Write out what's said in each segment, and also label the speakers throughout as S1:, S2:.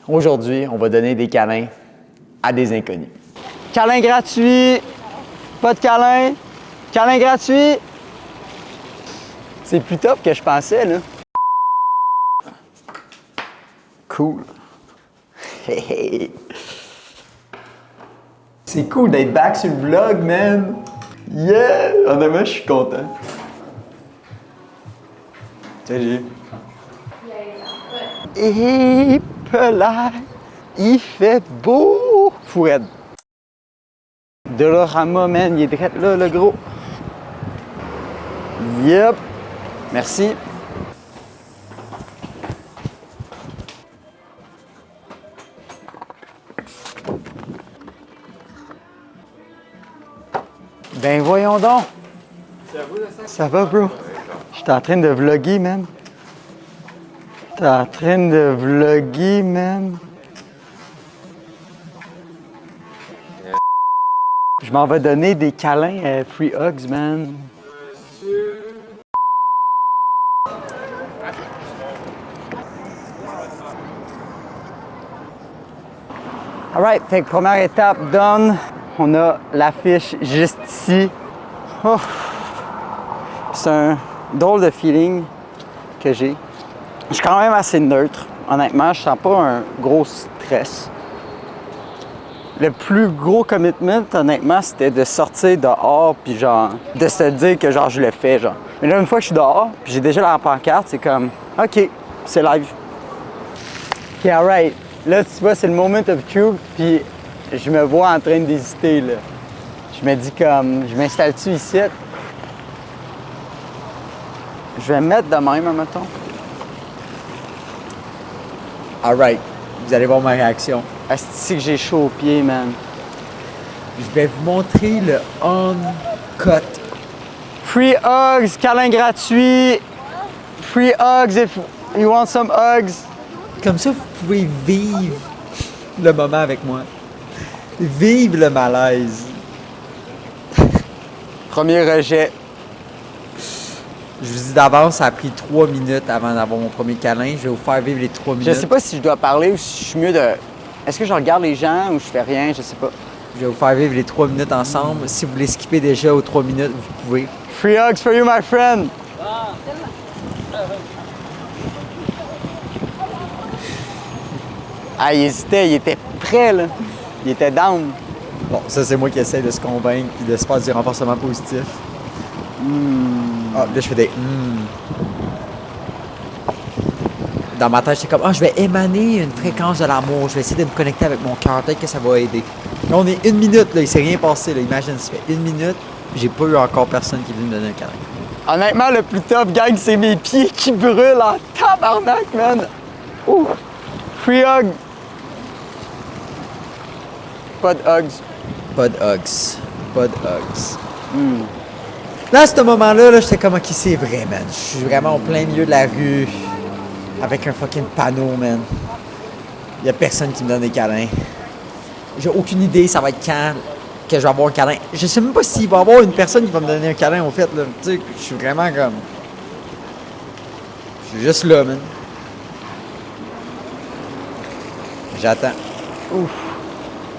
S1: Aujourd'hui, on va donner des câlins à des inconnus.
S2: Câlin gratuit. Pas de câlin. Câlin gratuit. C'est plus top que je pensais, là. Cool. Hey, hey.
S1: C'est cool d'être back sur le vlog, man! Yeah! Honnêtement, je suis content. Salut!
S2: Et là, il fait beau! Fouette. Dolorama, man, il est direct là, le gros. Yep. Merci. Ben voyons donc.
S3: C'est à vous de ça?
S2: Ça va, bro? J'étais en train de vlogger, man. J'étais en train de vlogger, man. Je m'en vais donner des câlins à Free Hugs, man. Alright, fait que première étape done. On a l'affiche juste ici. Oh. C'est un drôle de feeling que j'ai. Je suis quand même assez neutre. Honnêtement, je sens pas un gros stress. Le plus gros commitment, honnêtement, c'était de sortir dehors puis genre, de se dire que genre je le fais, genre. Mais là, une fois que je suis dehors puis j'ai déjà la pancarte, c'est comme, OK, c'est live. OK, alright. Là, tu vois, c'est le moment of truth puis je me vois en train d'hésiter, là. Je me dis comme, je m'installe-tu ici? Je vais me mettre de même, mettons.
S1: Alright, vous allez voir ma réaction.
S2: Asti que j'ai chaud aux pieds, man.
S1: Je vais vous montrer le on-cut.
S2: Free hugs, câlin gratuit. Free hugs if you want some hugs.
S1: Comme ça, vous pouvez vivre le moment avec moi. Vivre le malaise.
S2: Premier rejet.
S1: Je vous dis d'avance, ça a pris 3 minutes avant d'avoir mon premier câlin. Je vais vous faire vivre les 3 minutes.
S2: Je sais pas si je dois parler ou si je suis mieux de... Est-ce que je regarde les gens ou je fais rien? Je sais pas.
S1: Je vais vous faire vivre les 3 minutes ensemble. Si vous voulez skipper déjà aux 3 minutes, vous pouvez.
S2: Free hugs for you, my friend. Ah, il hésitait, il était prêt, là. Il était down.
S1: Bon, ça, c'est moi qui essaie de se convaincre et de se faire du renforcement positif. Ah, là, je fais des Dans ma tête, j'étais comme, je vais émaner une fréquence de l'amour. Je vais essayer de me connecter avec mon cœur. Peut-être que ça va aider. Là, on est 1 minute, là. Il s'est rien passé, là. Imagine, ça fait 1 minute. J'ai pas eu encore personne qui est venu me donner un câlin.
S2: Honnêtement, le plus top, gang, c'est mes pieds qui brûlent en tabarnak, man. Ouh. Free hug. Pas de hugs.
S1: Pas de hugs. Pas de hugs. Là, à ce moment-là, là, j'étais comme, OK, c'est vrai, man. Je suis vraiment au plein milieu de la rue. Avec un fucking panneau, man. Il y a personne qui me donne des câlins. J'ai aucune idée, ça va être quand que je vais avoir un câlin. Je sais même pas s'il va y avoir une personne qui va me donner un câlin, au fait, là. Tu sais, je suis vraiment comme... Je suis juste là, man. J'attends.
S2: Ouf.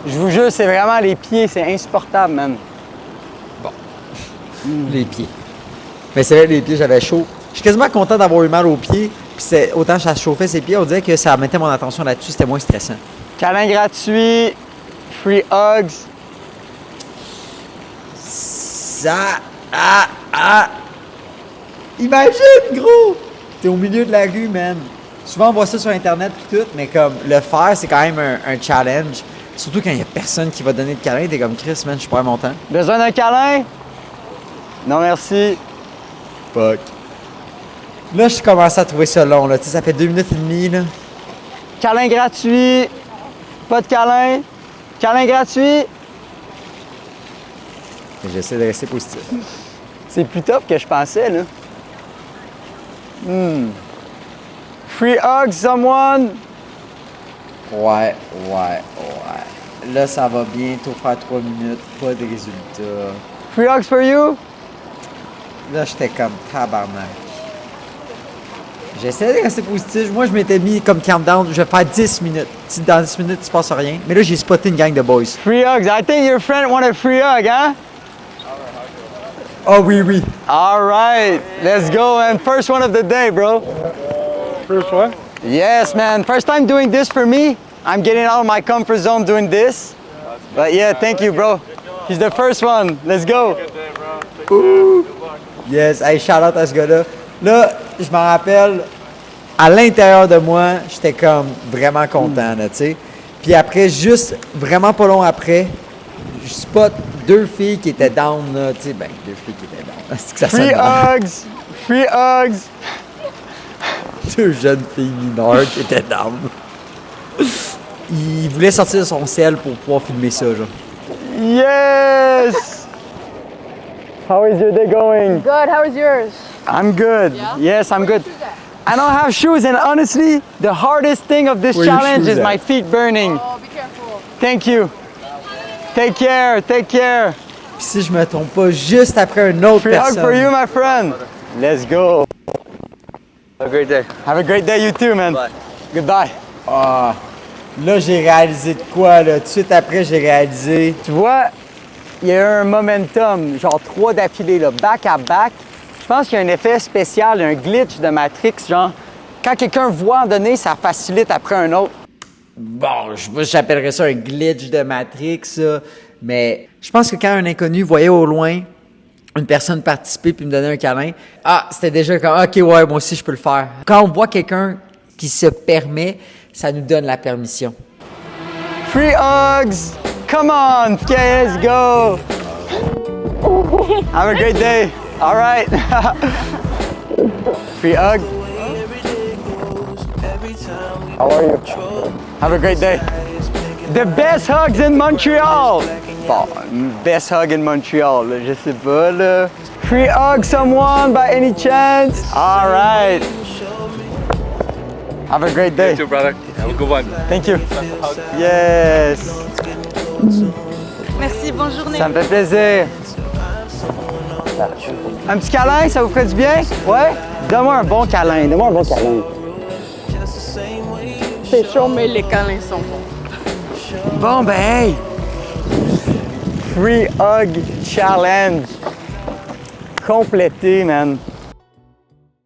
S2: Je vous jure, c'est vraiment les pieds, c'est insupportable, man.
S1: Bon. Les pieds. Mais c'est vrai, les pieds, j'avais chaud. Je suis quasiment content d'avoir eu mal aux pieds. Puis autant que ça chauffait ses pieds, on dirait que ça mettait mon attention là-dessus, c'était moins stressant.
S2: Câlin gratuit, free hugs.
S1: Ça... Imagine, gros! T'es au milieu de la rue, man. Souvent, on voit ça sur Internet et tout, mais comme le faire, c'est quand même un challenge. Surtout quand il y a personne qui va donner de câlin, t'es comme Chris, man, je suis pas mon temps.
S2: Besoin d'un câlin? Non, merci.
S1: Fuck. Là, je commence à trouver ça long, là. Tu sais, ça fait 2 minutes et demie, là.
S2: Câlin gratuit. Pas de câlin. Câlin gratuit.
S1: J'essaie de rester positif.
S2: C'est plus top que je pensais, là. Free hug, someone.
S1: Ouais. Là, ça va bientôt faire 3 minutes, pas de résultat.
S2: Free hugs for you.
S1: Là, j'étais comme tabarnak. J'essaie de rester positif. Moi, je m'étais mis comme countdown, je vais faire 10 minutes. Si dans 10 minutes, il se passe rien. Mais là, j'ai spoté une gang de boys.
S2: Free hugs. I think your friend wanted free hug, huh?
S1: Oh oui, oui.
S2: All right, let's go, man. First one of the day, bro.
S3: First one?
S2: Yes, man. First time doing this for me. I'm getting out of my comfort zone doing this. But yeah, thank you, bro. He's the first one. Let's go.
S1: Yes, hey, shout out à ce gars-là. Là, je me rappelle, à l'intérieur de moi, j'étais comme vraiment content, là, tu sais. Puis après, juste vraiment pas long après, je spot deux filles qui étaient down, là, tu sais, ben, deux filles qui étaient down. C'est que ça sonne
S2: Free
S1: mal.
S2: hugs. Free hugs.
S1: Deux jeunes filles mineures qui étaient down. Il voulait sortir de son sel pour pouvoir filmer ça, genre.
S2: Yes. How is your day going?
S4: Good, how is yours?
S2: I'm good.
S4: Yeah?
S2: Yes, I'm good. I don't have shoes, and honestly, the hardest thing of this
S1: Where your
S2: challenge
S1: shoes
S2: is
S1: at?
S2: my feet burning.
S4: Oh, be careful.
S2: Thank you. Take care. Take care.
S1: Puis si je me trompe pas, juste après une autre
S2: Free hug
S1: personne.
S2: for you, my friend. Let's go. Have a great day. Have a great day, you too, man.
S3: Bye.
S2: Goodbye.
S1: Ah, là, j'ai réalisé de quoi, là. Tout de suite après, j'ai réalisé.
S2: Tu vois, il y a eu un momentum, genre 3 d'affilée, là, back à back. Je pense qu'il y a un effet spécial, un glitch de Matrix, genre, quand quelqu'un voit en donner, ça facilite après un autre.
S1: Bon, je sais pas si j'appellerais ça un glitch de Matrix, ça. Mais je pense que quand un inconnu voyait au loin une personne participer puis me donner un câlin, ah, c'était déjà comme, OK, ouais, moi aussi, je peux le faire. Quand on voit quelqu'un qui se permet, ça nous donne la permission.
S2: Free hugs! Come on, okay, let's go! Have a great day. All right. Free hug. How are you? Have a great day. The best hugs in Montreal. Bon, best hug in Montreal, là, je sais pas, là. Free hug someone by any chance? All right. Have a great day.
S3: You too, brother. Have a good one.
S2: Thank you. Yes.
S4: Merci, bonne journée.
S2: Ça me fait plaisir. Un petit câlin, ça vous ferait du bien? Ouais? Donne-moi un bon câlin. Donne-moi un bon câlin.
S4: C'est chaud, mais les câlins sont bons.
S2: Bon, ben, hey! Free Hug Challenge. Complété, man.